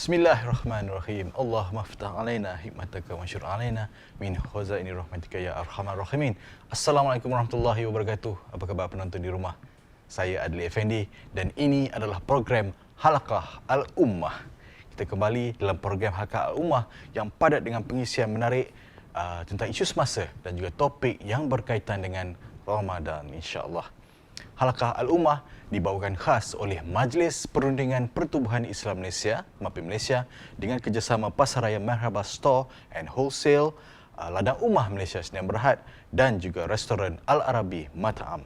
Bismillahirrahmanirrahim. Allahumma ftah alaina hikmataka wa ansyur alaina min khazaini rahmatika ya arhamar rahimin. Assalamualaikum warahmatullahi wabarakatuh. Apa khabar penonton di rumah? Saya Adli Effendi dan ini adalah program Halaqah Al-Ummah. Kita kembali dalam program Halaqah Al-Ummah yang padat dengan pengisian menarik tentang isu semasa dan juga topik yang berkaitan dengan Ramadan, insya-Allah. Halaqah Al-Ummah dibawakan khas oleh Majlis Perundingan Pertubuhan Islam Malaysia, MAPI Malaysia, dengan kerjasama Pasaraya Merhaba Store and Wholesale, Ladang Ummah Malaysia Sdn Bhd dan juga restoran Al-Arabi Mat'am.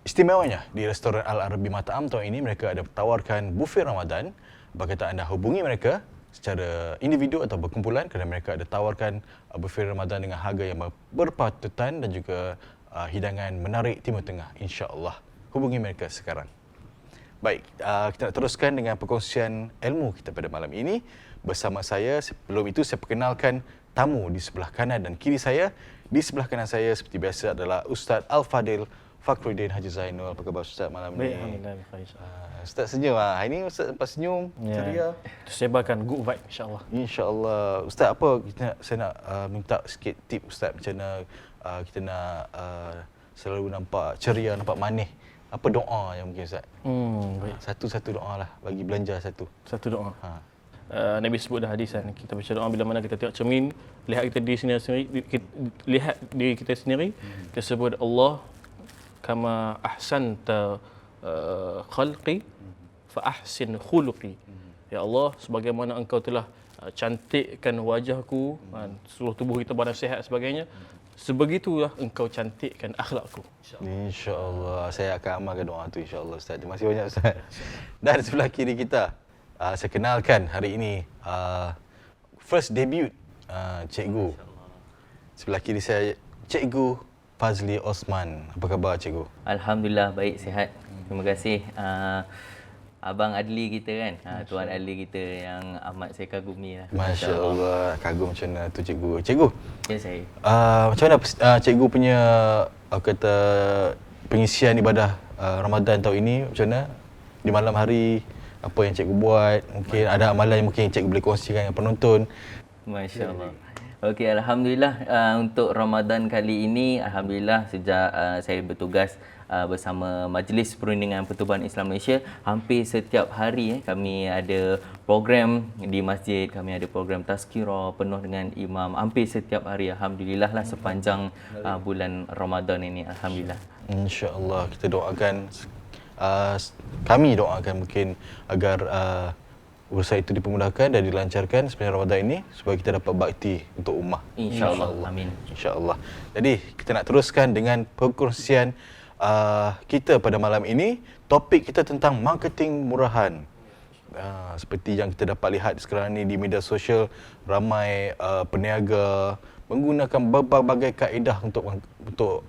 Istimewanya di restoran Al-Arabi Mat'am tahun ini mereka ada tawarkan buffet Ramadan. Bagi anda hubungi mereka secara individu atau berkumpulan kerana mereka ada tawarkan buffet Ramadan dengan harga yang berpatutan dan juga hidangan menarik Timur Tengah, insya-Allah. Hubungi mereka sekarang. Baik, kita nak teruskan dengan perkongsian ilmu kita pada malam ini bersama saya. Sebelum itu saya perkenalkan tamu di sebelah kanan dan kiri saya. Di sebelah kanan saya seperti biasa adalah Ustaz Al-Fadil Fakhruddin Haji Zainul. Apa khabar Ustaz malam ini? Baik, alhamdulillah. Ustaz senyum. Hari ini Ustaz lepas senyum, ceria. Sebarkan good vibe, insya-Allah. Insya-Allah. Ustaz, apa saya nak minta sikit tip Ustaz macam mana kita nak selalu nampak ceria, nampak manis. Apa doa yang mungkin Ustaz? Baik. Satu-satu doa lah, bagi belanja satu. Satu doa. Nabi sebut dah hadis kan, kita baca doa bila mana kita tengok cermin, lihat kita diri sendiri, lihat diri kita sendiri, kita sebut Allah kama ahsanta khalqi fa ahsin khuluqi. Ya Allah, sebagaimana engkau telah cantikkan wajahku, seluruh tubuh kita badan sihat sebagainya, sebegitulah engkau cantikkan akhlakku. InsyaAllah. Saya akan amalkan doa tu, insyaAllah Ustaz. Terima kasih banyak Ustaz. Dan sebelah kiri kita, saya kenalkan hari ini first debut cikgu. Sebelah kiri saya Cikgu Fazli Osman. Apa khabar Cikgu? Alhamdulillah, baik, sihat. Terima kasih Abang Adli kita kan, Tuan Adli kita yang amat saya kagumi lah. Masya Allah, kagum macam mana tu Cikgu. Cikgu, ya saya. Macam mana Cikgu punya kata pengisian ibadah Ramadan tahun ini, macam mana? Di malam hari, apa yang Cikgu buat? Mungkin ada amalan yang mungkin Cikgu boleh kongsikan dengan penonton. Masya Allah. Okey, alhamdulillah untuk Ramadan kali ini, alhamdulillah sejak saya bertugas bersama Majlis Perundingan Pertubuhan Islam Malaysia, hampir setiap hari kami ada program di masjid, kami ada program tazkirah penuh dengan imam hampir setiap hari, alhamdulillah lah sepanjang bulan Ramadan ini, alhamdulillah. Insya-Allah, kita doakan, kami doakan mungkin agar urusan itu dipermudahkan dan dilancarkan sepanjang Ramadan ini supaya kita dapat bakti untuk ummah. InsyaAllah. Amin. InsyaAllah. Jadi kita nak teruskan dengan perkongsian kita pada malam ini. Topik kita tentang marketing murahan. Seperti yang kita dapat lihat sekarang ni di media sosial, ramai peniaga menggunakan berbagai kaedah untuk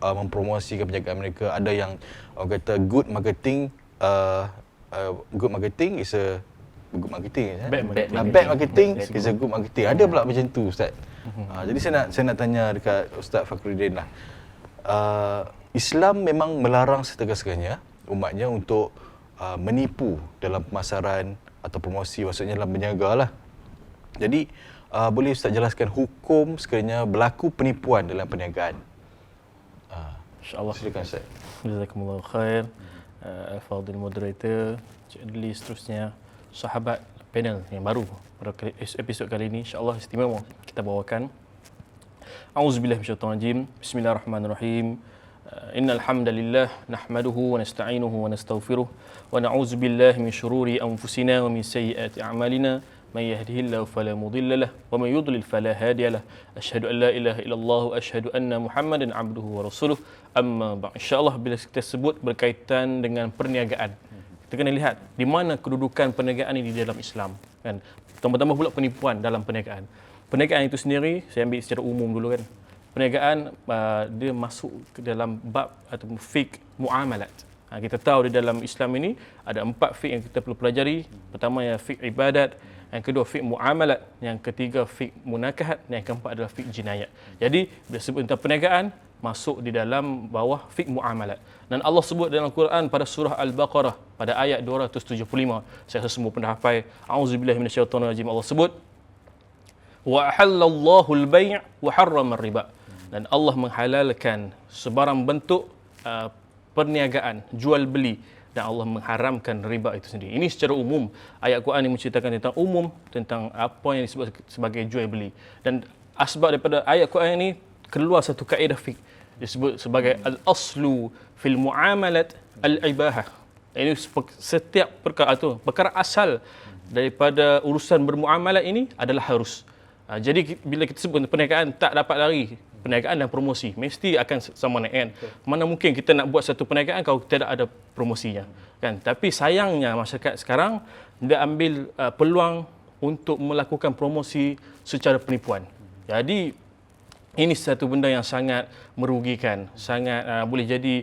mempromosikan perniagaan mereka. Ada yang orang kata good marketing, good marketing is a good marketing. Bad marketing is a good marketing. Ada pula macam tu Ustaz. Jadi saya nak tanya dekat Ustaz Fakhruddin lah. Islam memang melarang setegas-tegasnya umatnya untuk menipu dalam pemasaran atau promosi, maksudnya dalam berniaga lah. Jadi boleh Ustaz jelaskan hukum sekiranya berlaku penipuan dalam perniagaan? InsyaAllah. Silakan Ustaz. Jazakumullah khair. Al-Fadil moderator, Cik Adli, seterusnya sahabat panel yang baru pada episod kali ini, insya-Allah istimewa kita bawakan. A'udzubillahi minasyaitonir rajim. Bismillahirrahmanirrahim. Innal hamdalillah nahmaduhu wa nasta'inuhu wa nastaghfiruh wa na'udzu billahi min shururi anfusina wa min sayyiati a'malina may yahdihillahu fala mudilla lahu wa may yudlil fala hadiya lahu. Asyhadu an la ilaha illallah wa asyhadu anna Muhammadan 'abduhu wa rasuluh. Amma ba'd. Insya-Allah bila kita sebut berkaitan dengan perniagaan, kita kena lihat di mana kedudukan perniagaan ini di dalam Islam kan. Tambah-tambah pula penipuan dalam perniagaan. Perniagaan itu sendiri saya ambil secara umum dulu kan. Perniagaan dia masuk ke dalam bab atau fiqh muamalat. Kita tahu di dalam Islam ini ada 4 fiqh yang kita perlu pelajari. Pertama ya fiqh ibadat, yang kedua fiqh muamalat, yang ketiga fiqh munakahat, yang keempat adalah fiqh jinayat. Jadi bila sebut tentang perniagaan, masuk di dalam bawah fiqh muamalat. Dan Allah sebut dalam Quran pada surah Al-Baqarah pada ayat 275. Saya rasa semua pernah hafal. Auzubillahi minasyaitonirrajim. Allah sebut wa ahallallahu al-bai' wa harrama ar-riba. Dan Allah menghalalkan sebarang bentuk perniagaan, jual beli, dan Allah mengharamkan riba itu sendiri. Ini secara umum. Ayat Quran ini menceritakan tentang umum, tentang apa yang disebut sebagai jual beli. Dan asbab daripada ayat Quran ini keluar satu kaedah fiqh disebut sebagai al-aslu fil muamalat al-ibahah. Ini setiap perkara asal daripada urusan bermuamalat ini adalah harus. Jadi bila kita sebut perniagaan tak dapat lari, perniagaan dan promosi mesti akan sama naik kan. Mana mungkin kita nak buat satu perniagaan kalau tidak ada promosinya kan. Tapi sayangnya masyarakat sekarang dia ambil peluang untuk melakukan promosi secara penipuan. Jadi ini satu benda yang sangat merugikan, sangat boleh jadi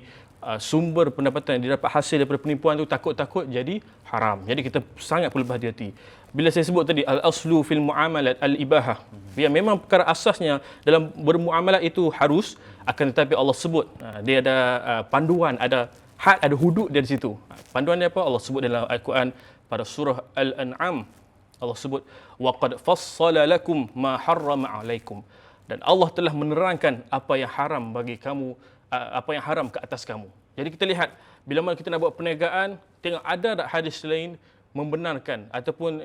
sumber pendapatan yang didapat hasil daripada penipuan itu takut-takut jadi haram. Jadi kita sangat perlu berhati-hati. Bila saya sebut tadi al-aslu fil muamalat al-ibahah, ya memang perkara asasnya dalam bermuamalat itu harus, akan tetapi Allah sebut dia ada panduan, ada had, ada hudud dari situ. Panduan dia apa? Allah sebut dalam Al-Quran pada surah Al-An'am. Allah sebut wa qad fassala lakum ma harrama 'alaikum. Dan Allah telah menerangkan apa yang haram bagi kamu, apa yang haram ke atas kamu. Jadi kita lihat, bila mana kita nak buat perniagaan, tengok ada tak hadis lain membenarkan ataupun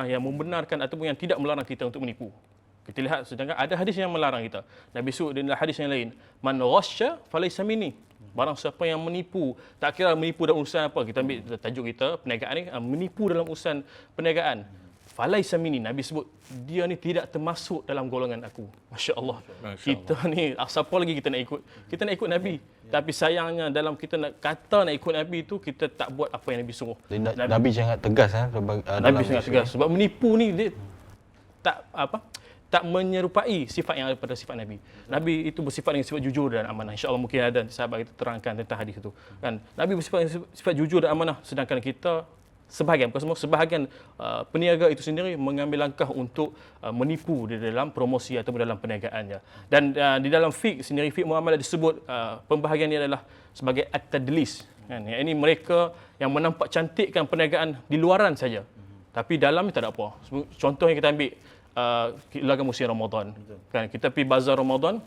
yang membenarkan ataupun yang tidak melarang kita untuk menipu. Kita lihat, sedangkan ada hadis yang melarang kita. Nabi sebut dalam hadis yang lain, man ghasya falaysa minni. Barang siapa yang menipu, tak kira menipu dalam urusan apa, kita ambil tajuk kita perniagaan ni, menipu dalam urusan perniagaan, falaisa minni. Nabi sebut dia ni tidak termasuk dalam golongan aku. Masya-Allah. Kita ni siapa lagi kita nak ikut? Kita nak ikut Nabi. Tapi sayangnya dalam kita nak kata nak ikut Nabi itu, kita tak buat apa yang Nabi suruh. Nabi sangat tegas Nabi sangat tegas sebab menipu ni dia tak menyerupai sifat yang ada pada sifat Nabi. Nabi itu bersifat dengan sifat jujur dan amanah. InsyaAllah mungkin ada sahabat kita terangkan tentang hadis itu. Kan? Nabi bersifat dengan sifat jujur dan amanah, sedangkan kita sebahagian, bukan semua, sebahagian peniaga itu sendiri mengambil langkah untuk menipu di dalam promosi atau dalam perniagaannya. Dan di dalam fiqh sendiri, fiqh muamalah disebut pembahagian ini adalah sebagai at-tadlis. Kan? Yang ini mereka yang menampak cantikkan perniagaan di luaran saja. Tapi dalam tak ada apa. Contoh yang kita ambil, laga musim Ramadan. Kan? Kita pergi bazar Ramadan.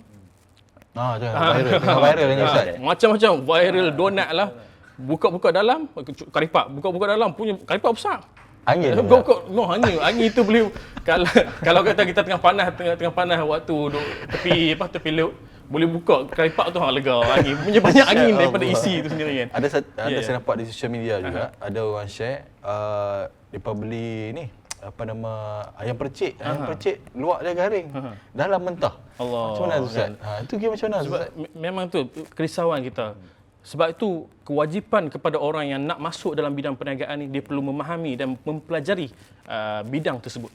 Viral ni Ustaz. Macam-macam viral donat lah. Buka-buka dalam karipap, buka-buka dalam punya karipap besar. Angin. Buka angin itu boleh kalau kata kita tengah panas waktu duduk tepi laut, boleh buka karipap tu lega angin. Punya banyak angin daripada isi itu sendiri kan. Ada saya nampak di social media juga, ada orang share depa beli ni apa nama ayam percik luar dia garing, dalam mentah. Allah. Macam mana Ustaz? Itu macam mana Ustaz? Memang tu kerisauan kita. Sebab itu kewajipan kepada orang yang nak masuk dalam bidang perniagaan ni, dia perlu memahami dan mempelajari bidang tersebut.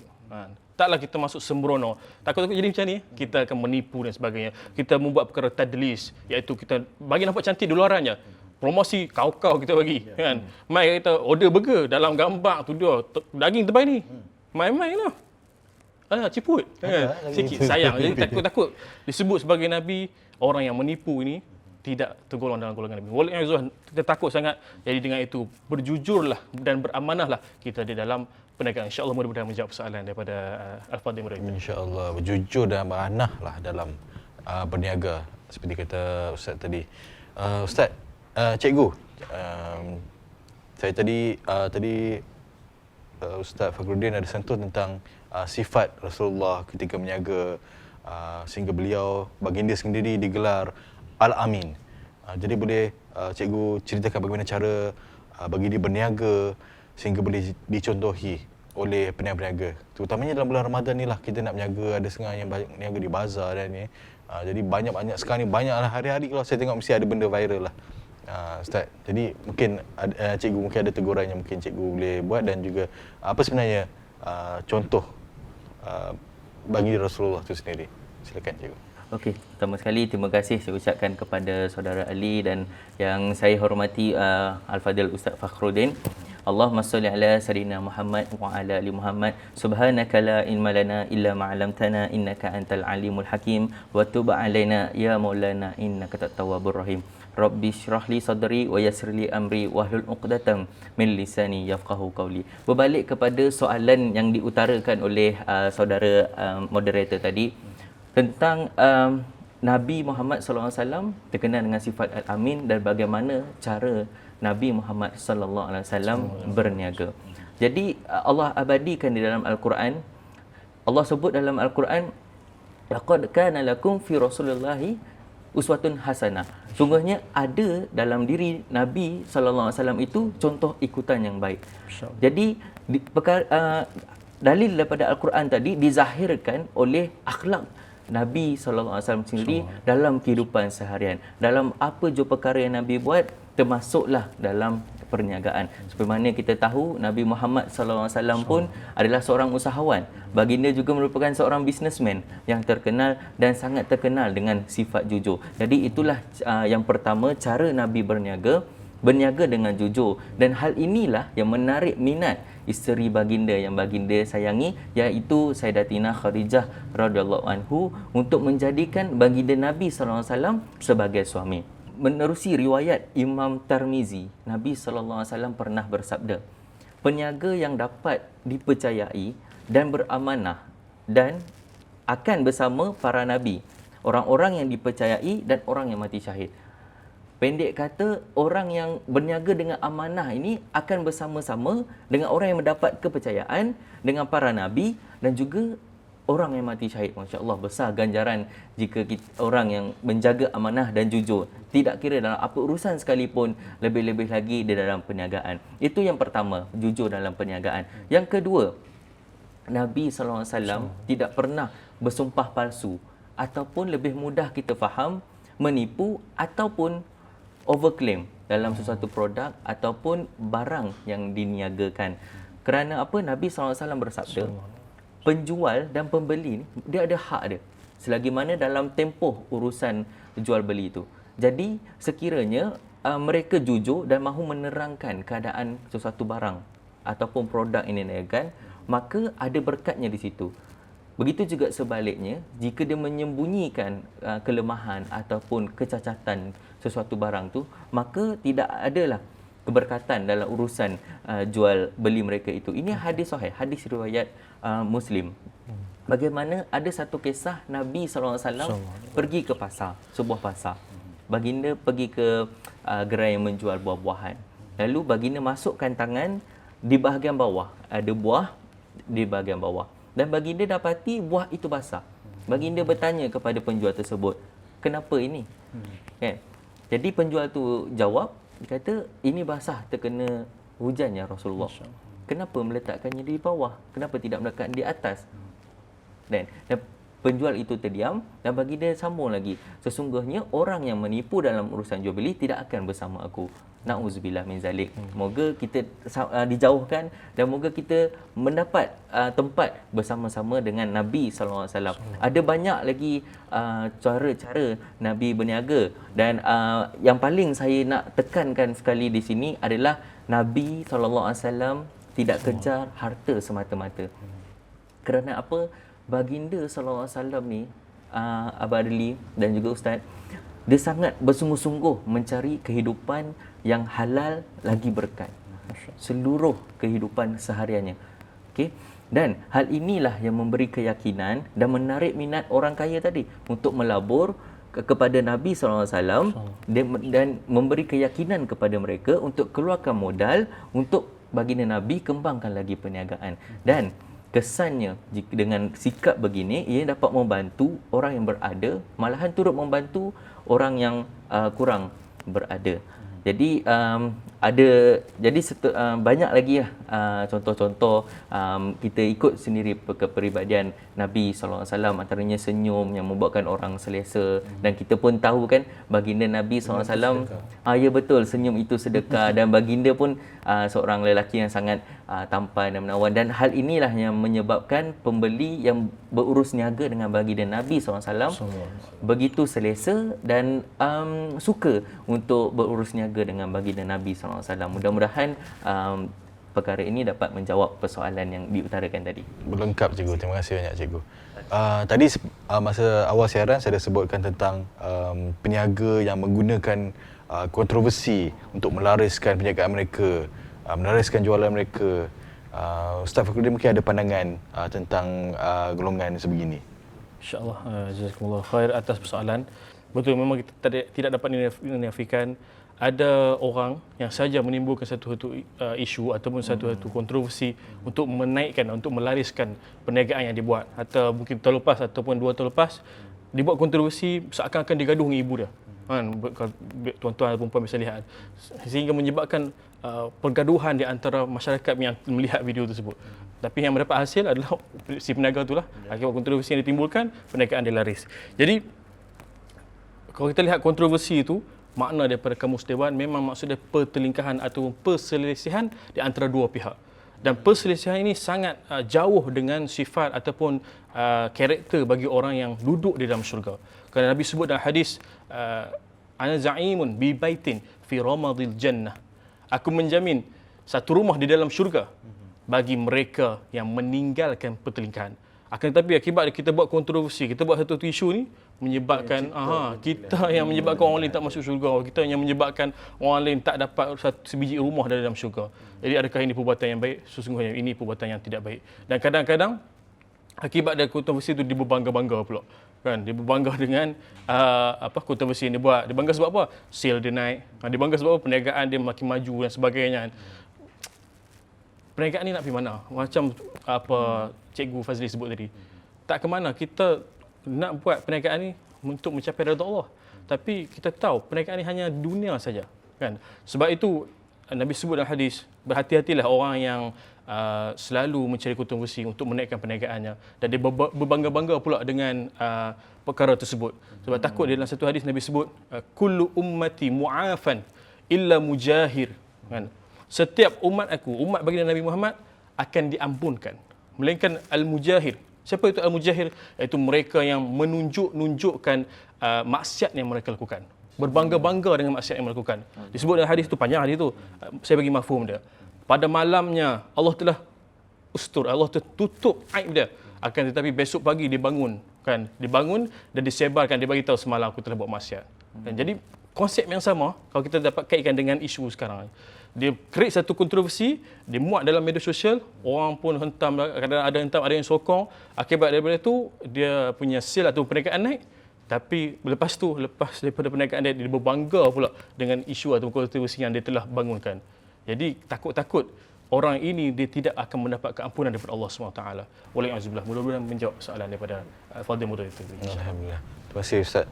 Taklah kita masuk sembrono. Takut-takut jadi macam ni, kita akan menipu dan sebagainya. Kita membuat perkara tadlis, iaitu kita bagi nampak cantik di luarannya. Promosi kau-kau kita bagi, kan. Mai kita order burger dalam gambar tu dia daging terbaik ni. Mai-mai lah. Ciput. Sikit sayang. Jadi takut-takut disebut sebagai Nabi, orang yang menipu ini tidak tergolong dalam golongan Nabi. Walaupun kita takut sangat, jadi dengan itu berjujurlah dan beramanahlah kita di dalam perniagaan. InsyaAllah mudah-mudahan menjawab soalan daripada Al-Fadhil Muraid. InsyaAllah berjujur dan beranah lah dalam berniaga seperti kata Ustaz tadi. Ustaz, cikgu, saya tadi Ustaz Fakhruddin ada sentuh tentang sifat Rasulullah ketika berniaga, sehingga beliau baginda sendiri digelar Al-Amin. Jadi boleh cikgu ceritakan bagaimana cara baginda berniaga sehingga boleh dicontohi oleh peniaga-peniaga. Terutamanya dalam bulan Ramadan ni lah kita nak berniaga, ada setengah yang banyak berniaga di bazar dan ni. Jadi banyak sekarang ni, banyaklah hari-hari kalau saya tengok mesti ada benda viral lah. Ustaz, jadi mungkin cikgu mungkin ada teguran yang mungkin cikgu boleh buat, dan juga apa sebenarnya contoh bagi Rasulullah itu sendiri. Silakan cikgu. Okey, pertama sekali terima kasih saya ucapkan kepada saudara Ali dan yang saya hormati Al-Fadhil Ustaz Fakhruddin. Allahumma salli ala sayyidina Muhammad wa ala ali Muhammad. Subhanaka la ilma lana illa ma 'allamtana innaka antal alimul hakim wa tub alaina ya maulana innaka tawwabur rahim. Rabbi syrah li sadri wa yassir li amri wahlul 'uqdatam min lisani yafqahu qawli. Berbalik kepada soalan yang diutarakan oleh saudara moderator tadi tentang Nabi Muhammad sallallahu alaihi wasallam terkenal dengan sifat al-amin dan bagaimana cara Nabi Muhammad sallallahu alaihi wasallam berniaga. Jadi Allah abadikan di dalam Al-Quran. Allah sebut dalam Al-Quran, laqad kana lakum fi rasulillahi uswatun hasanah. Sungguhnya ada dalam diri Nabi sallallahu alaihi wasallam itu contoh ikutan yang baik. Jadi dalil daripada Al-Quran tadi dizahirkan oleh akhlak Nabi sallallahu alaihi wasallam sendiri dalam kehidupan seharian. Dalam apa je perkara yang Nabi buat termasuklah dalam perniagaan. Seperti mana kita tahu Nabi Muhammad sallallahu alaihi wasallam pun adalah seorang usahawan. Baginda juga merupakan seorang businessman yang terkenal dan sangat terkenal dengan sifat jujur. Jadi itulah yang pertama, cara Nabi berniaga dengan jujur, dan hal inilah yang menarik minat isteri baginda yang baginda sayangi, iaitu Sayyidatina Khadijah radhiyallahu anhu, untuk menjadikan baginda Nabi sallallahu alaihi wasallam sebagai suami. Menerusi riwayat Imam Tirmizi, Nabi sallallahu alaihi wasallam pernah bersabda, peniaga yang dapat dipercayai dan beramanah dan akan bersama para nabi, orang-orang yang dipercayai dan orang yang mati syahid. Pendek kata, orang yang berniaga dengan amanah ini akan bersama-sama dengan orang yang mendapat kepercayaan, dengan para nabi dan juga orang yang mati syahid. Masya Allah, besar ganjaran jika orang yang menjaga amanah dan jujur. Tidak kira dalam apa urusan sekalipun, lebih-lebih lagi di dalam perniagaan. Itu yang pertama, jujur dalam perniagaan. Yang kedua, Nabi SAW tidak pernah bersumpah palsu, ataupun lebih mudah kita faham, menipu ataupun overclaim dalam sesuatu produk ataupun barang yang diniagakan. Kerana apa? Nabi SAW bersabda, penjual dan pembeli ni dia ada hak dia selagi mana dalam tempoh urusan jual beli itu. Jadi sekiranya mereka jujur dan mahu menerangkan keadaan sesuatu barang ataupun produk ini kan, maka ada berkatnya di situ. Begitu juga sebaliknya, jika dia menyembunyikan kelemahan ataupun kecacatan sesuatu barang tu, maka tidak adalah keberkatan dalam urusan jual beli mereka itu. Ini hadis sahih, hadis riwayat Muslim. Bagaimana ada satu kisah Nabi SAW pergi ke pasar, sebuah pasar. Baginda pergi ke gerai yang menjual buah-buahan. Lalu baginda masukkan tangan di bahagian bawah. Ada buah di bahagian bawah. Dan baginda dapati buah itu basah. Baginda bertanya kepada penjual tersebut, kenapa ini? Kan? Jadi penjual tu jawab, dia kata, ini basah terkena hujan ya Rasulullah. Kenapa meletakkannya di bawah? Kenapa tidak meletakkan di atas? Dan penjual itu terdiam dan baginda sambung lagi. Sesungguhnya orang yang menipu dalam urusan jual beli tidak akan bersama aku. Na'udzubillah min zalik. Moga kita dijauhkan dan moga kita mendapat tempat bersama-sama dengan Nabi sallallahu alaihi wasallam. Ada banyak lagi cara-cara Nabi berniaga, dan yang paling saya nak tekankan sekali di sini adalah Nabi sallallahu alaihi wasallam tidak kejar harta semata-mata. Kerana apa? Baginda sallallahu alaihi wasallam ni, Abang Adli dan juga Ustaz, dia sangat bersungguh-sungguh mencari kehidupan yang halal lagi berkat seluruh kehidupan sehariannya. Okey, dan hal inilah yang memberi keyakinan dan menarik minat orang kaya tadi untuk melabur kepada Nabi SAW dan memberi keyakinan kepada mereka untuk keluarkan modal untuk baginda Nabi kembangkan lagi perniagaan. Dan kesannya jika dengan sikap begini, ia dapat membantu orang yang berada, malahan turut membantu orang yang kurang berada. Jadi banyak lagi contoh-contoh kita ikut sendiri kepribadian Nabi SAW, antaranya senyum yang membuatkan orang selesa, dan kita pun tahu kan baginda Nabi SAW, ya betul, senyum itu sedekah, dan baginda pun seorang lelaki yang sangat tampan dan menawan, dan hal inilah yang menyebabkan pembeli yang berurus niaga dengan baginda Nabi SAW begitu selesa dan suka untuk berurus niaga dengan baginda Nabi SAW. Mudah-mudahan perkara ini dapat menjawab persoalan yang diutarakan tadi. Berlengkap cikgu. Terima kasih banyak cikgu. Tadi masa awal siaran saya dah sebutkan tentang peniaga yang menggunakan kontroversi untuk melariskan perniagaan mereka, melariskan jualan mereka. Ustaz Fakhruddin mungkin ada pandangan tentang golongan sebegini. InsyaAllah, jazakumullah khair atas persoalan. Betul, memang kita tidak dapat dinafikan ada orang yang saja menimbulkan satu isu ataupun satu kontroversi untuk menaikkan, untuk melariskan perniagaan yang dibuat. Atau mungkin tahun lepas ataupun 2 tahun lepas, dibuat kontroversi seakan-akan digaduh dengan ibu dia. Tuan-tuan dan perempuan bisa lihat. Sehingga menyebabkan pergaduhan di antara masyarakat yang melihat video tersebut. Tapi yang mendapat hasil adalah si peniaga itulah. Akibat kontroversi yang ditimbulkan, perniagaan dia laris. Jadi, kalau kita lihat kontroversi itu, makna daripada Kamus Dewan memang maksudnya pertelingkahan atau perselisihan di antara dua pihak. Dan perselisihan ini sangat jauh dengan sifat ataupun karakter bagi orang yang duduk di dalam syurga. Kerana Nabi sebut dalam hadis, ana za'imun bi baitin fi ramadil jannah. Aku menjamin satu rumah di dalam syurga bagi mereka yang meninggalkan pertelingkahan. Akan tetapi akibat kita buat kontroversi, kita buat satu isu ni menyebabkan kita yang menyebabkan orang lain tak masuk syurga, kita yang menyebabkan orang lain tak dapat sebiji rumah dalam syurga. Jadi adakah ini perbuatan yang baik? Sesungguhnya ini perbuatan yang tidak baik. Dan kadang-kadang akibat dari kontroversi itu diberbangga-bangga pula. Kan, dia berbangga dengan kontroversi yang dia buat. Dia bangga sebab apa? Sale dia naik. Dia bangga sebab apa? Perniagaan dia makin maju dan sebagainya. Perniagaan ni nak pergi mana? Macam apa Cikgu Fazli sebut tadi. Tak ke mana, kita nak buat perniagaan ni untuk mencapai redha Allah. Tapi kita tahu perniagaan ni hanya dunia saja, kan? Sebab itu Nabi sebut dalam hadis, berhati-hatilah orang yang selalu mencari kontroversi untuk menaikkan perniagaannya, dan dia berbangga-bangga pula dengan perkara tersebut. Sebab takut dalam satu hadis Nabi sebut, kullu ummati mu'afan illa mujahir, kan? Setiap umat aku, umat baginda Nabi Muhammad akan diampunkan, melainkan al-mujahir. Siapa itu al-mujahir? Iaitu mereka yang menunjukkan maksiat yang mereka lakukan. Berbangga-bangga dengan maksiat yang mereka lakukan. Disebut dalam hadis itu, panjang hadis itu. Saya bagi mafhum dia. Pada malamnya Allah telah ustur, Allah telah tutup aib dia. Akan tetapi besok pagi dia bangun, kan? Dia bangun dan disebarkan, dia bagi tahu semalam aku telah buat maksiat. Dan jadi konsep yang sama kalau kita dapat kaitkan dengan isu sekarang. Dia create satu kontroversi, dia muat dalam media sosial, orang pun hentam, kadang ada hentam, ada yang sokong. Akibat daripada itu, dia punya sale atau perniagaan naik. Tapi lepas daripada perniagaan dia berbangga pula dengan isu atau kontroversi yang dia telah bangunkan. Jadi takut-takut orang ini dia tidak akan mendapat keampunan daripada Allah SWT. Waalaikumsalam. Mudah-mudahan menjawab soalan daripada Fadil Moderator. Alhamdulillah. Terima kasih Ustaz.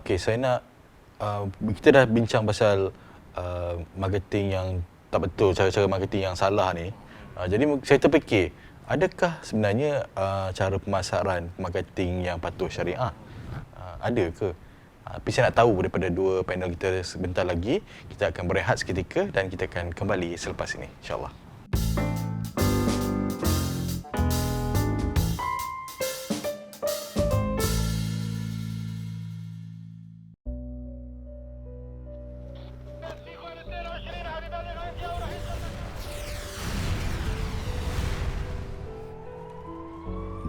Okey, saya nak kita dah bincang pasal marketing yang tak betul, cara-cara marketing yang salah ni. Jadi saya terfikir, adakah sebenarnya cara pemasaran marketing yang patuh syariah? Ada ke? Tapi saya nak tahu daripada dua panel kita sebentar lagi. Kita akan berehat seketika dan kita akan kembali selepas ini, insya-Allah.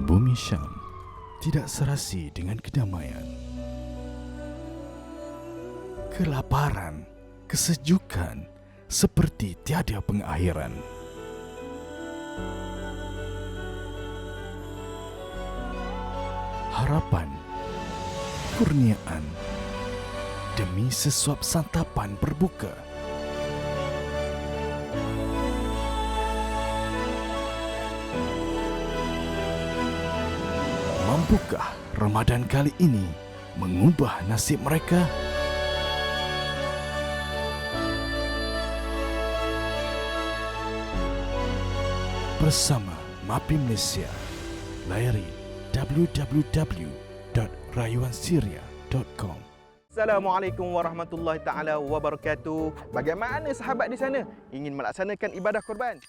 Bumi Syam tidak serasi dengan kedamaian. Kelaparan, kesejukan seperti tiada pengakhiran. Harapan, kurniaan demi sesuap santapan berbuka. Mampukah Ramadan kali ini mengubah nasib mereka? Bersama MAPI Malaysia, layari www.rayuansyria.com. Assalamualaikum warahmatullahi taala wabarakatuh. Bagaimana sahabat di sana ingin melaksanakan ibadah korban?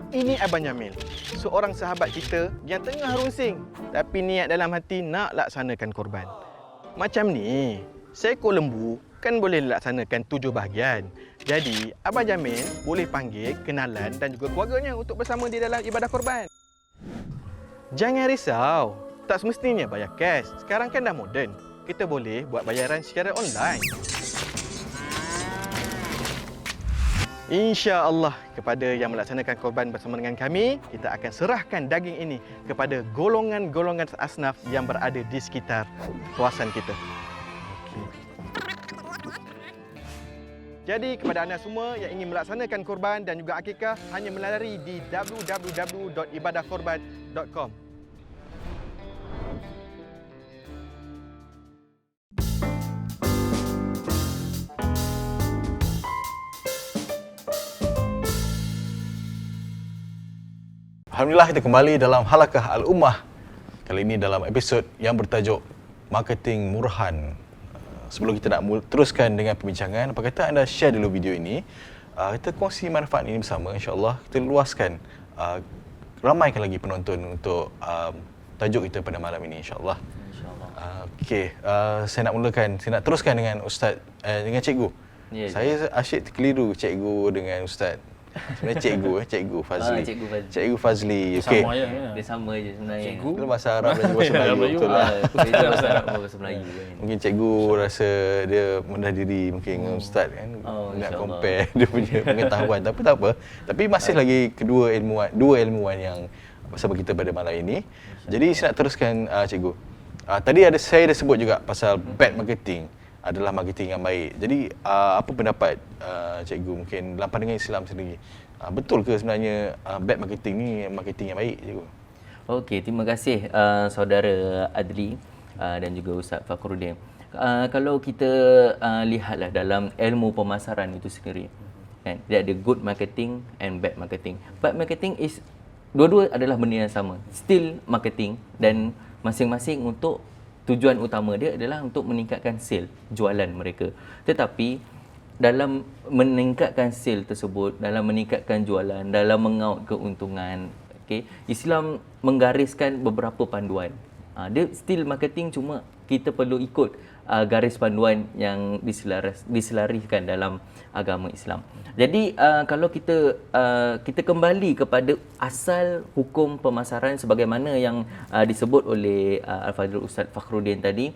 Ini Abang Jamil, seorang sahabat kita yang tengah runsing tapi niat dalam hati nak laksanakan korban. Macam ni, seekor lembu kan boleh dilaksanakan 7 bahagian. Jadi, Abang Jamil boleh panggil kenalan dan juga keluarganya untuk bersama di dalam ibadah korban. Jangan risau, tak semestinya bayar cash. Sekarang kan dah moden. Kita boleh buat bayaran secara online. Insya-Allah kepada yang melaksanakan korban bersama dengan kami, kita akan serahkan daging ini kepada golongan-golongan asnaf yang berada di sekitar kawasan kita. Jadi kepada anda semua yang ingin melaksanakan korban dan juga akikah, hanya melalui di www.ibadahkorban.com. Alhamdulillah, kita kembali dalam Halakah Al-Ummah. Kali ini dalam episod yang bertajuk Marketing Murahan. Sebelum kita nak teruskan dengan perbincangan, apa kata anda share dulu video ini. Kita kongsi manfaat ini bersama, insya-Allah. Kita luaskan, ramaikan lagi penonton untuk tajuk kita pada malam ini, insya-Allah. Okey, saya nak teruskan dengan Ustaz, dengan Cikgu. Ya, Saya asyik terkeliru Cikgu dengan Ustaz. Sebenarnya Cikgu Fazli. Cikgu Fazli. Okey. Sama je. Dia sama je sebenarnya. Cikgu. Itu bahasa Arab dan juga bahasa Melayu. Melayu. Betul lah. Beza bahasa Arab dan bahasa Melayu kan. Mungkin cikgu rasa dia rendah diri mungkin dengan ustaz kan. Oh, Nak insyaAllah. compare dia punya pengetahuan. Tapi tak apa. Tapi masih lagi dua ilmuwan yang bersama kita pada malam ini. Jadi saya nak teruskan cikgu. Tadi saya dah sebut juga pasal bad marketing adalah marketing yang baik. Jadi apa pendapat cikgu mungkin dalam pandangan Islam sendiri? Betul ke sebenarnya bad marketing ni marketing yang baik, cikgu? Okey, terima kasih saudara Adli dan juga Ustaz Fakhruddin. Kalau kita lihatlah dalam ilmu pemasaran itu sendiri, kan, dia ada good marketing and bad marketing. Bad marketing is dua-dua adalah benda yang sama, still marketing, dan masing-masing untuk tujuan utama dia adalah untuk meningkatkan sale, jualan mereka. Tetapi dalam meningkatkan sale tersebut, dalam meningkatkan jualan, dalam mengaut keuntungan, okay, Islam menggariskan beberapa panduan. Dia still marketing, cuma kita perlu ikut garis panduan yang diselarikan dalam agama Islam. Jadi kalau kita kembali kepada asal hukum pemasaran sebagaimana yang disebut oleh Al-Fadhil Ustaz Fakhruddin tadi,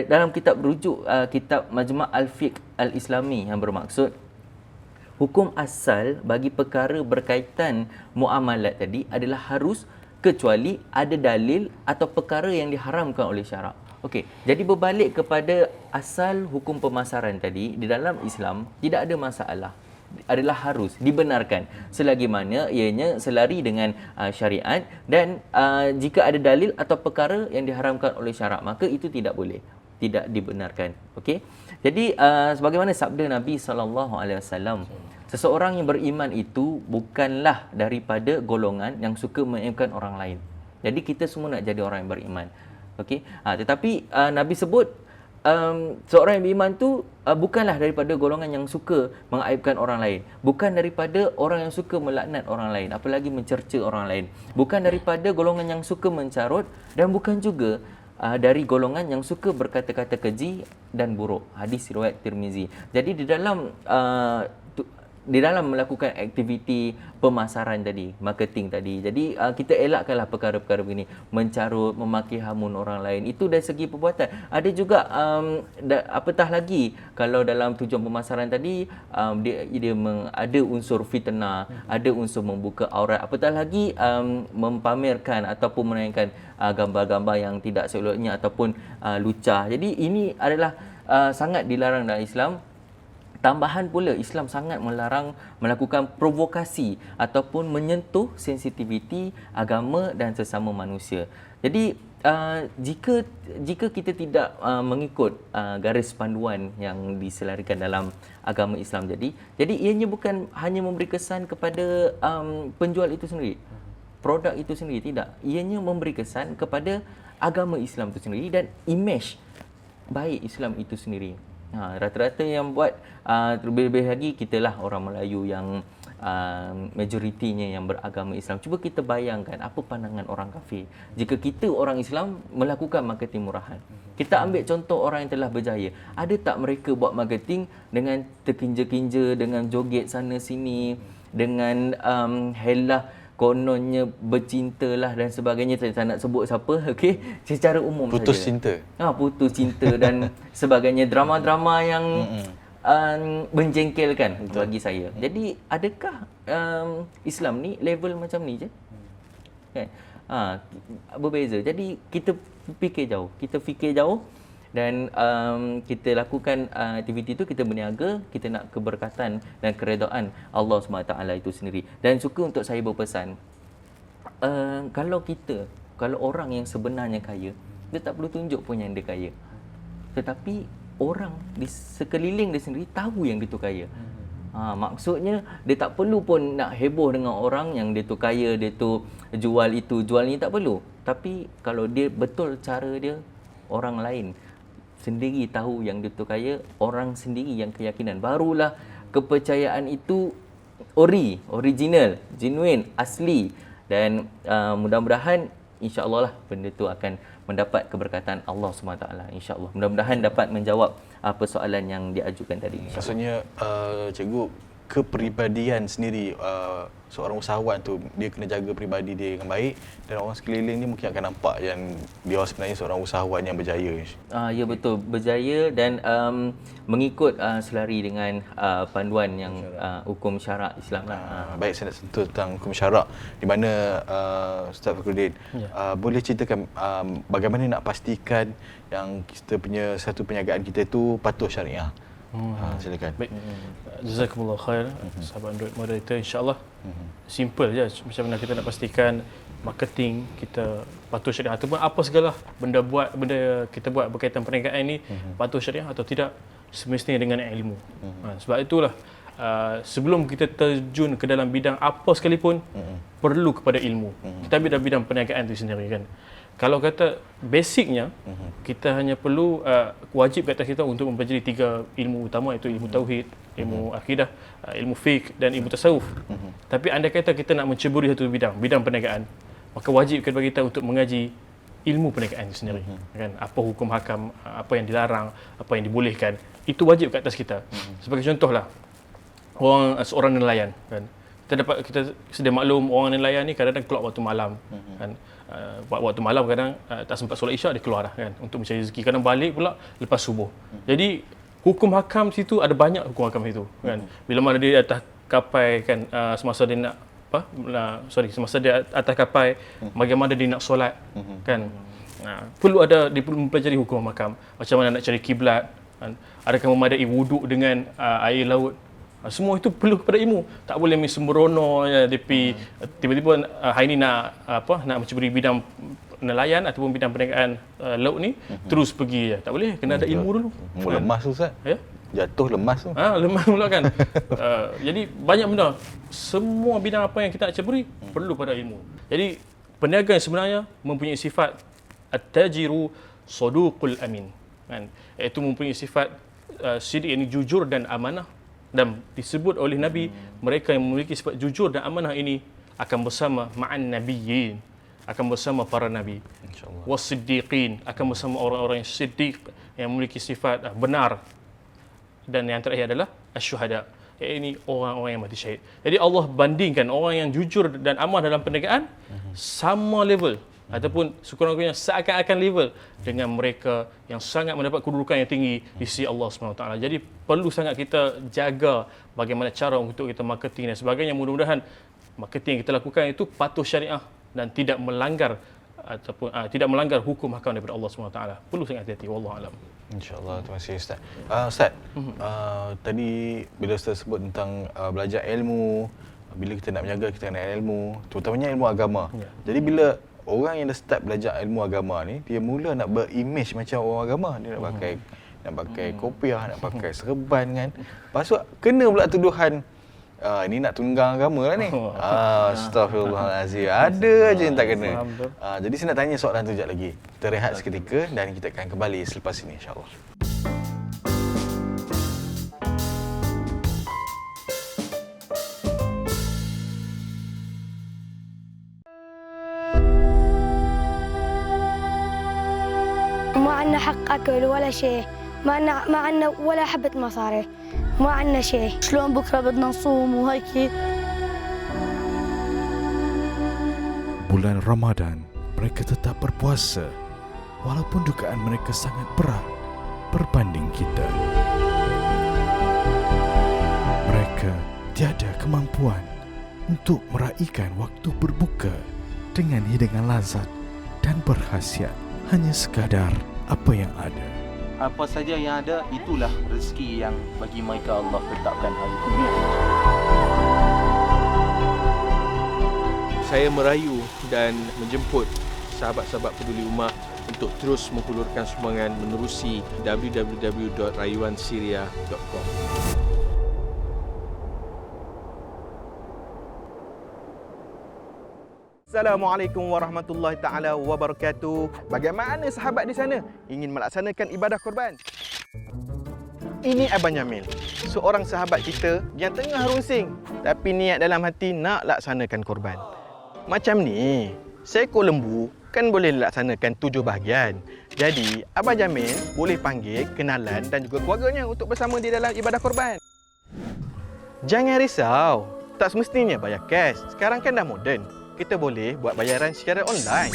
dalam kitab rujuk kitab Majma' Al-Fiqh Al-Islami, yang bermaksud hukum asal bagi perkara berkaitan muamalat tadi adalah harus kecuali ada dalil atau perkara yang diharamkan oleh syarak. Okey, jadi berbalik kepada asal hukum pemasaran tadi, di dalam Islam tidak ada masalah, adalah harus dibenarkan selagi mana ianya selari dengan syariat, dan jika ada dalil atau perkara yang diharamkan oleh syarak, maka itu tidak boleh, tidak dibenarkan. Okey, jadi sebagaimana sabda Nabi SAW, seseorang yang beriman itu bukanlah daripada golongan yang suka mengaibkan orang lain. Jadi kita semua nak jadi orang yang beriman. Okey, tetapi Nabi sebut seorang yang beriman tu bukanlah daripada golongan yang suka mengaibkan orang lain, bukan daripada orang yang suka melaknat orang lain, apalagi mencerca orang lain, bukan daripada golongan yang suka mencarut, dan bukan juga dari golongan yang suka berkata-kata keji dan buruk. Hadis riwayat Tirmizi. Jadi di dalam melakukan aktiviti pemasaran tadi, marketing tadi, jadi kita elakkanlah perkara-perkara begini, mencarut, memaki hamun orang lain. Itu dari segi perbuatan. Ada juga apatah lagi kalau dalam tujuan pemasaran tadi dia ada unsur fitnah, ada unsur membuka aurat, apatah lagi mempamerkan ataupun menaikkan gambar-gambar yang tidak seeloknya ataupun lucah. Jadi ini adalah sangat dilarang dalam Islam. Tambahan pula, Islam sangat melarang melakukan provokasi ataupun menyentuh sensitiviti agama dan sesama manusia. Jadi jika kita tidak mengikut garis panduan yang diselarikan dalam agama Islam jadi ianya bukan hanya memberi kesan kepada penjual itu sendiri, produk itu sendiri, tidak. Ianya memberi kesan kepada agama Islam itu sendiri dan imej baik Islam itu sendiri. Rata-rata yang buat terlebih-lebih lagi kita lah orang Melayu yang majoritinya yang beragama Islam. Cuba kita bayangkan apa pandangan orang kafir jika kita orang Islam melakukan marketing murahan. Kita ambil contoh orang yang telah berjaya. Ada tak mereka buat marketing dengan terkinja-kinja, dengan joget sana sini, dengan helah kononnya bercinta lah dan sebagainya. Tak nak sebut siapa, okey, secara umum Putus saja. cinta. Putus cinta dan sebagainya, drama-drama yang menjengkelkan bagi saya. Jadi adakah Islam ni level macam ni je? Kan? Berbeza. Jadi kita fikir jauh dan kita lakukan aktiviti itu, kita berniaga, kita nak keberkatan dan keredaan Allah SWT itu sendiri. Dan suka untuk saya berpesan, kalau orang yang sebenarnya kaya, dia tak perlu tunjuk pun yang dia kaya. Tetapi orang di sekeliling dia sendiri tahu yang dia tu kaya. Maksudnya dia tak perlu pun nak heboh dengan orang yang dia tu kaya, dia tu jual itu, jual ni, tak perlu. Tapi kalau dia betul cara dia, orang lain sendiri tahu yang dia tu kaya, orang sendiri yang keyakinan, barulah kepercayaan itu original, genuine, asli. Dan mudah-mudahan insya-Allah lah benda tu akan mendapat keberkatan Allah SWT, insya-Allah. Mudah-mudahan dapat menjawab persoalan yang diajukan tadi. Maksudnya cikgu, kepribadian sendiri seorang usahawan tu, dia kena jaga peribadi dia dengan baik, dan orang sekeliling ni mungkin akan nampak yang dia sebenarnya seorang usahawan yang berjaya. Ya betul, berjaya dan mengikut selari dengan panduan yang hukum syarak Islam lah. Baik, saya nak sentuh tentang hukum syarak, di mana Ustaz Fakhruddin boleh ceritakan bagaimana nak pastikan yang kita punya satu perniagaan kita tu patuh syariah. Silakan. Baik. Jazakumullah khair, sahabat Android Moderator. InsyaAllah simple je macam mana kita nak pastikan marketing kita patuh syariah, ataupun apa segala benda kita buat berkaitan perniagaan ni patuh syariah atau tidak, semestinya dengan ilmu. Sebab itulah sebelum kita terjun ke dalam bidang apa sekalipun, perlu kepada ilmu. Kita ambil dalam bidang perniagaan itu sendiri kan. Kalau kata basicnya, kita hanya perlu wajib ke atas kita untuk mempelajari 3 ilmu utama, iaitu ilmu tauhid, ilmu akidah, ilmu fiqh dan ilmu tasawuf. Tapi andai kata kita nak menceburi satu bidang perniagaan, maka wajib kepada kita untuk mengaji ilmu perniagaan itu sendiri. Kan? Apa hukum hakam, apa yang dilarang, apa yang dibolehkan, itu wajib ke atas kita. Sebagai contohlah, seorang nelayan kan. Kita sedia maklum, orang nelayan ni kadang-kadang keluar waktu malam kan. Waktu malam kadang tak sempat solat Isyak, dia keluar dah kan untuk mencari rezeki. Kadang balik pula lepas subuh. Jadi hukum hakam situ ada banyak hukum hakam situ kan. Bila mana dia atas kapal kan, semasa dia nak semasa dia atas kapal, bagaimana dia nak solat kan. Perlu mempelajari hukum hakam. Macam mana nak cari kiblat kan? Adakah memadai wuduk dengan air laut? Semua itu perlu kepada ilmu. Tak boleh sembrono tiba-tiba hari ni nak menceburi bidang nelayan ataupun bidang perniagaan laut ni terus pergi je. Tak boleh, kena ada ilmu dulu. Lemas tu Ustaz. Ya? Jatuh lemas tu. Lemas pula kan. Jadi banyak benda. Semua bidang apa yang kita nak ceburi perlu pada ilmu. Jadi perniagaan sebenarnya mempunyai sifat at-tajiru saduqul amin. Kan? Iaitu mempunyai sifat sidik, ini jujur dan amanah. Dan disebut oleh Nabi, mereka yang memiliki sifat jujur dan amanah ini akan bersama ma'an nabiyyin, akan bersama para nabi, insyaallah. Was-siddiqin, akan bersama orang-orang yang siddiq, yang memiliki sifat benar. Dan yang terakhir adalah asy-syuhada, ini orang-orang yang mati syahid. Jadi Allah bandingkan orang yang jujur dan amanah dalam perniagaan sama level, ataupun sekurang-kurangnya seakan-akan level dengan mereka yang sangat mendapat kedudukan yang tinggi di sisi Allah SWT. Jadi perlu sangat kita jaga bagaimana cara untuk kita marketing dan sebagainya. Mudah-mudahan marketing yang kita lakukan itu patuh syariah dan tidak melanggar ataupun tidak melanggar hukum hakam daripada Allah SWT. Perlu sangat hati-hati. Wallahu a'lam. InsyaAllah. Terima kasih Ustaz. Ustaz, tadi bila Ustaz sebut tentang belajar ilmu, bila kita nak menjaga kita kena ilmu, terutamanya ilmu agama. Jadi bila orang yang dah start belajar ilmu agama ni, dia mula nak berimage macam orang agama. Dia nak pakai kopiah, nak pakai serban kan. Lepas tu kena pula tuduhan, ini nak tunggang agama lah ni. Astaghfirullahalazim. Ada aja yang tak kena. Jadi saya nak tanya soalan tu sekejap lagi. Kita rehat seketika dan kita akan kembali selepas ini insya-Allah. حق أكل ولا شيء، ما عندنا ولا حبة مصاري، ما عندنا شيء. شلون بكرة بدنا نصوم وهيك. Bulan Ramadan, mereka tetap berpuasa walaupun dugaan mereka sangat berat berbanding kita. Mereka tiada kemampuan untuk meraihkan waktu berbuka dengan hidangan lazat dan berkhasiat, hanya sekadar apa yang ada. Apa saja yang ada, itulah rezeki yang bagi mereka Allah tetapkan hari ini. Saya merayu dan menjemput sahabat-sahabat peduli ummah untuk terus menghulurkan sumbangan menerusi www.rayuansyria.com. Assalamualaikum warahmatullahi taala wabarakatuh. Bagaimana sahabat di sana ingin melaksanakan ibadah korban? Ini Abang Jamil, seorang sahabat kita yang tengah runsing tapi niat dalam hati nak laksanakan korban. Macam ni, seekor lembu kan boleh laksanakan 7 bahagian. Jadi, Abang Jamil boleh panggil kenalan dan juga keluarganya untuk bersama di dalam ibadah korban. Jangan risau, tak semestinya bayar cash. Sekarang kan dah moden. Kita boleh buat bayaran secara online.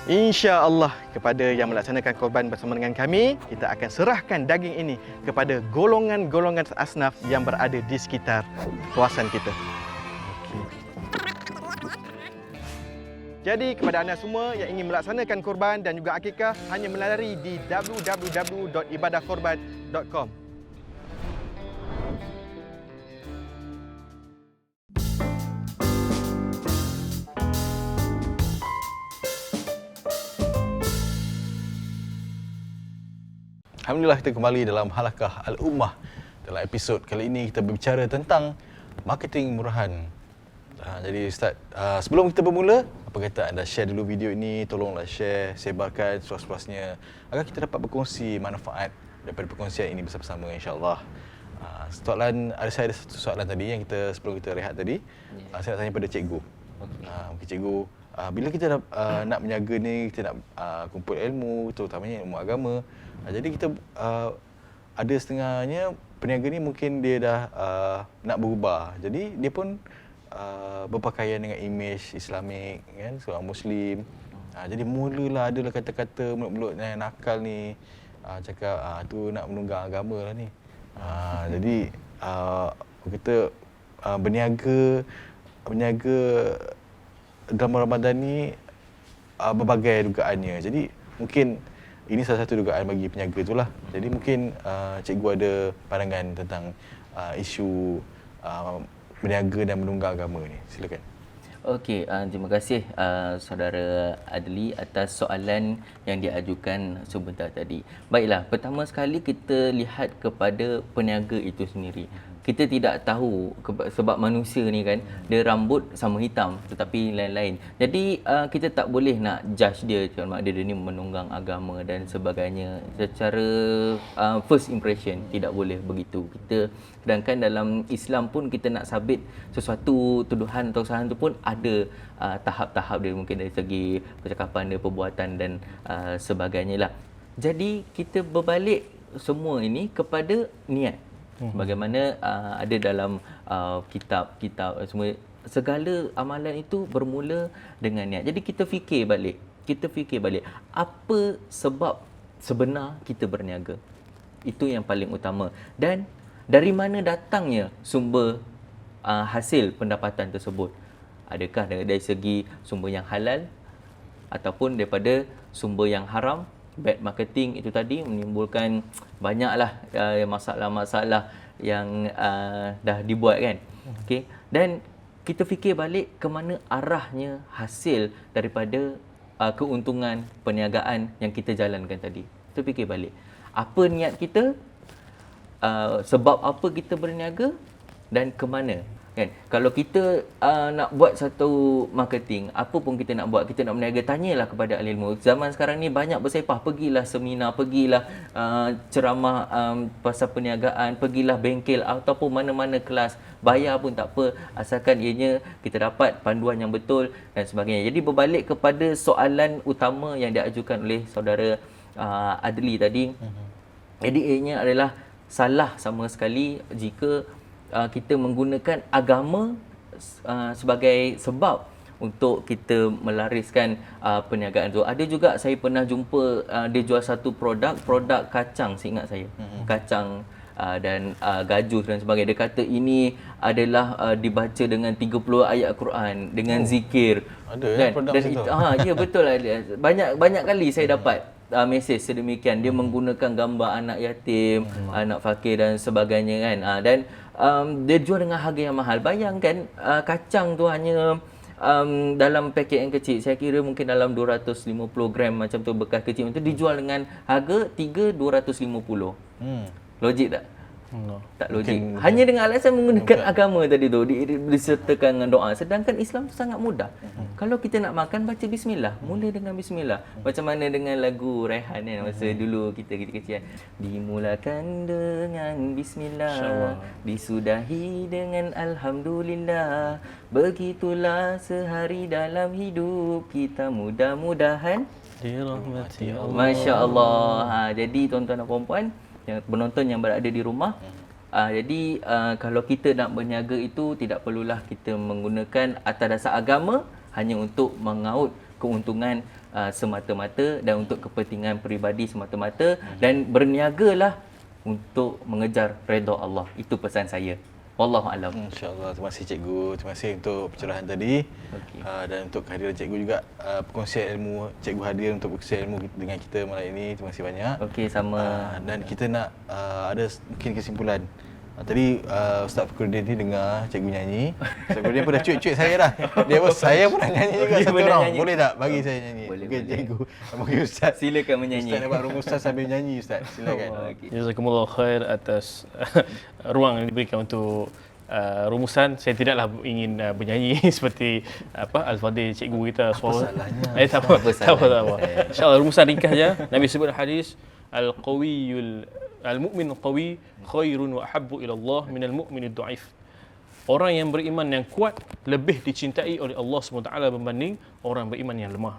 InsyaAllah kepada yang melaksanakan korban bersama dengan kami, kita akan serahkan daging ini kepada golongan-golongan asnaf yang berada di sekitar kawasan kita. Jadi kepada anda semua yang ingin melaksanakan korban dan juga akikah, hanya melalui di www.ibadahkorban.com. Alhamdulillah, kita kembali dalam Halakah Al-Ummah. Dalam episod kali ini kita berbicara tentang marketing murahan. Jadi Ustaz, sebelum kita bermula, apa kata anda share dulu video ini, tolonglah share, sebarkan seluas-luasnya agar kita dapat berkongsi manfaat daripada perkongsian ini bersama-sama, insya-Allah. Saya ada satu soalan tadi yang sebelum kita rehat tadi. Saya nak tanya pada cikgu. Mungkin cikgu, bila kita nak menjaga ni, kita nak kumpul ilmu, terutamanya ilmu agama. Jadi kita ada setengahnya peniaga ni mungkin dia dah nak berubah. Jadi dia pun berpakaian dengan imej Islamik, kan, seorang Muslim. Jadi mulalah adalah kata-kata mulut-mulut yang nakal ni, cakap tu nak menunggang agama lah ni. Jadi kita berniaga dalam Ramadan ni berbagai dugaannya. Jadi mungkin ini salah satu dugaan bagi peniaga itulah. Jadi mungkin cikgu ada pandangan tentang isu berniaga dan menunggang agama ni. Silakan. Okey, terima kasih saudara Adli atas soalan yang diajukan sebentar tadi. Baiklah, pertama sekali kita lihat kepada peniaga itu sendiri. Kita tidak tahu sebab manusia ni kan, dia rambut sama hitam tetapi lain-lain. Jadi kita tak boleh nak judge dia, dia ni menunggang agama dan sebagainya secara first impression. Tidak boleh begitu. Sedangkan dalam Islam pun kita nak sabit sesuatu tuduhan atau kesalahan tu pun ada tahap-tahap dia, mungkin dari segi percakapan dia, perbuatan dan sebagainya lah. Jadi kita berbalik semua ini kepada niat. Bagaimana ada dalam kitab-kitab semua, segala amalan itu bermula dengan niat. Jadi kita fikir balik apa sebab sebenar kita berniaga. Itu yang paling utama. Dan dari mana datangnya sumber hasil pendapatan tersebut? Adakah dari segi sumber yang halal ataupun daripada sumber yang haram? Bad marketing itu tadi menimbulkan banyaklah masalah-masalah yang dah dibuat kan. Okey, dan kita fikir balik ke mana arahnya hasil daripada keuntungan perniagaan yang kita jalankan tadi. Kita fikir balik apa niat kita, sebab apa kita berniaga dan ke mana. Kan? Kalau kita nak buat satu marketing, apa pun kita nak buat, kita nak berniaga, tanyalah kepada ahli ilmu. Zaman sekarang ni banyak bersepah, pergilah seminar, pergilah ceramah pasal perniagaan, pergilah bengkel ataupun mana-mana kelas. Bayar pun tak apa, asalkan ianya kita dapat panduan yang betul dan sebagainya. Jadi berbalik kepada soalan utama yang diajukan oleh saudara Adli tadi. Jadi ianya adalah salah sama sekali jika kita menggunakan agama sebagai sebab untuk kita melariskan perniagaan tu. Ada juga saya pernah jumpa dia jual satu produk kacang, seingat saya. Kacang dan gajus dan sebagainya. Dia kata ini adalah dibaca dengan 30 ayat Quran, dengan zikir. Ada kan? produk Dan macam tu? ya betul lah. Banyak kali saya dapat mesej sedemikian. Dia menggunakan gambar anak yatim, anak fakir dan sebagainya kan. Dan dia jual dengan harga yang mahal. Bayangkan kacang tu hanya dalam paket yang kecil, saya kira mungkin dalam 250 gram macam tu, bekas kecil itu dijual dengan harga 3,250. Logik tak? No. Tak logik. Hanya dengan alasan menggunakan agama tadi tu, disertakan dengan doa. Sedangkan Islam tu sangat mudah. Kalau kita nak makan, baca bismillah. Mula dengan bismillah. Macam mana dengan lagu Rehan kan, masa dulu kita kecil-kecil. Dimulakan dengan bismillah, disudahi dengan alhamdulillah. Begitulah sehari dalam hidup kita, mudah-mudahan Dirahmati Allah. Masya Allah. Jadi tuan-tuan dan puan-puan yang penonton yang berada di rumah, jadi kalau kita nak berniaga itu tidak perlulah kita menggunakan atas dasar agama hanya untuk mengaut keuntungan semata-mata dan untuk kepentingan peribadi semata-mata, dan berniagalah untuk mengejar redha Allah. Itu pesan saya. Wallahu alam. InsyaAllah. Terima kasih cikgu. Terima kasih untuk pencerahan tadi. Dan untuk kehadiran cikgu juga, perkongsian ilmu. Cikgu hadir untuk berkongsi ilmu dengan kita malam ini. Terima kasih banyak. Okey, sama. Dan kita nak ada mungkin kesimpulan. Tadi Ustaz Fikruddin ni dengar cikgu nyanyi. Ustaz Fikruddin pun dah cuit-cuit saya dah. Dia pun, saya pun nak nyanyi juga satu orang. Boleh tak bagi saya nyanyi? Boleh, Okey, boleh. cikgu. Mungkin Ustaz. Silakan menyanyi. Ustaz dapat rumusan sambil nyanyi Ustaz. Silakan. Jazakumullah khair atas ruang yang diberikan untuk rumusan. Saya tidaklah ingin bernyanyi seperti Al-Fadhil cikgu kita suara. Salahnya. Tak apa. InsyaAllah rumusan ringkas saja. Nabi sebut hadis al-mu'min qawi khairun wa ahabbu ila Allah min al-mu'min ad-dha'if. Orang yang beriman yang kuat lebih dicintai oleh Allah SWT berbanding orang beriman yang lemah.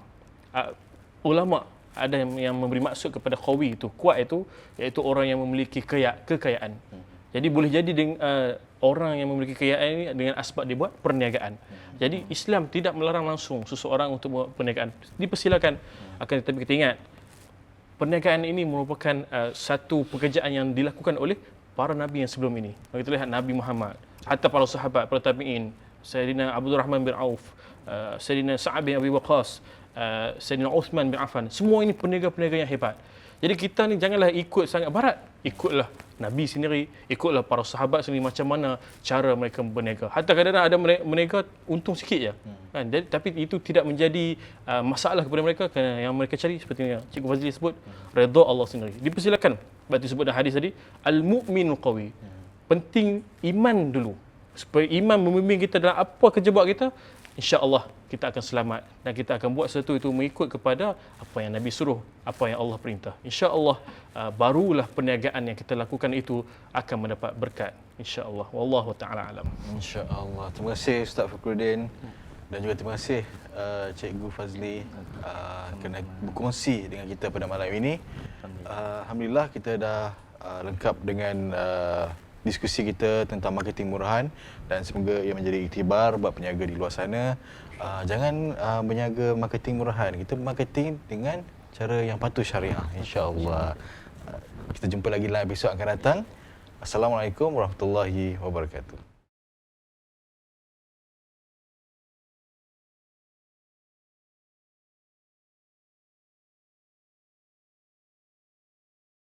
Ulama ada yang memberi maksud kepada qawi itu, kuat itu, iaitu orang yang memiliki kekayaan. Jadi boleh jadi dengan orang yang memiliki kekayaan ini dengan asbab dia buat perniagaan. Jadi Islam tidak melarang langsung seseorang untuk buat perniagaan. Dipersilakan. Akan tetapi kita ingat, perniagaan ini merupakan satu pekerjaan yang dilakukan oleh para nabi yang sebelum ini. Kita lihat Nabi Muhammad, hatta para sahabat, para tabi'in, Sayyidina Abdul Rahman bin Auf, Sayyidina Sa'ad bin Abi Waqqas, Sayyidina Uthman bin Affan. Semua ini peniaga-peniaga yang hebat. Jadi kita ni janganlah ikut sangat barat. Ikutlah Nabi sendiri, ikutlah para sahabat sendiri macam mana cara mereka berniaga. Hatta kadang-kadang ada mereka untung sikit je. Kan? Tapi itu tidak menjadi masalah kepada mereka, kerana yang mereka cari seperti yang Cikgu Fazli sebut, redha Allah sendiri. Dipersilakan. Sebab itu sebut dalam hadis tadi, al-mu'minul qawi. Penting iman dulu. Supaya iman membimbing kita dalam apa kerja buat kita, insya-Allah kita akan selamat dan kita akan buat sesuatu itu mengikut kepada apa yang Nabi suruh, apa yang Allah perintah. Insya-Allah barulah perniagaan yang kita lakukan itu akan mendapat berkat. Insya-Allah. Wallahu taala alam. InsyaAllah. Terima kasih Ustaz Fikruddin. Dan juga terima kasih Cikgu Fazli kerana berkongsi dengan kita pada malam ini. Alhamdulillah kita dah lengkap dengan diskusi kita tentang marketing murahan, dan semoga ia menjadi iktibar buat peniaga di luar sana. Jangan berniaga marketing murahan. Kita marketing dengan cara yang patuh syariah, insya-Allah. Kita jumpa lagi dalam episod akan datang. Assalamualaikum warahmatullahi wabarakatuh.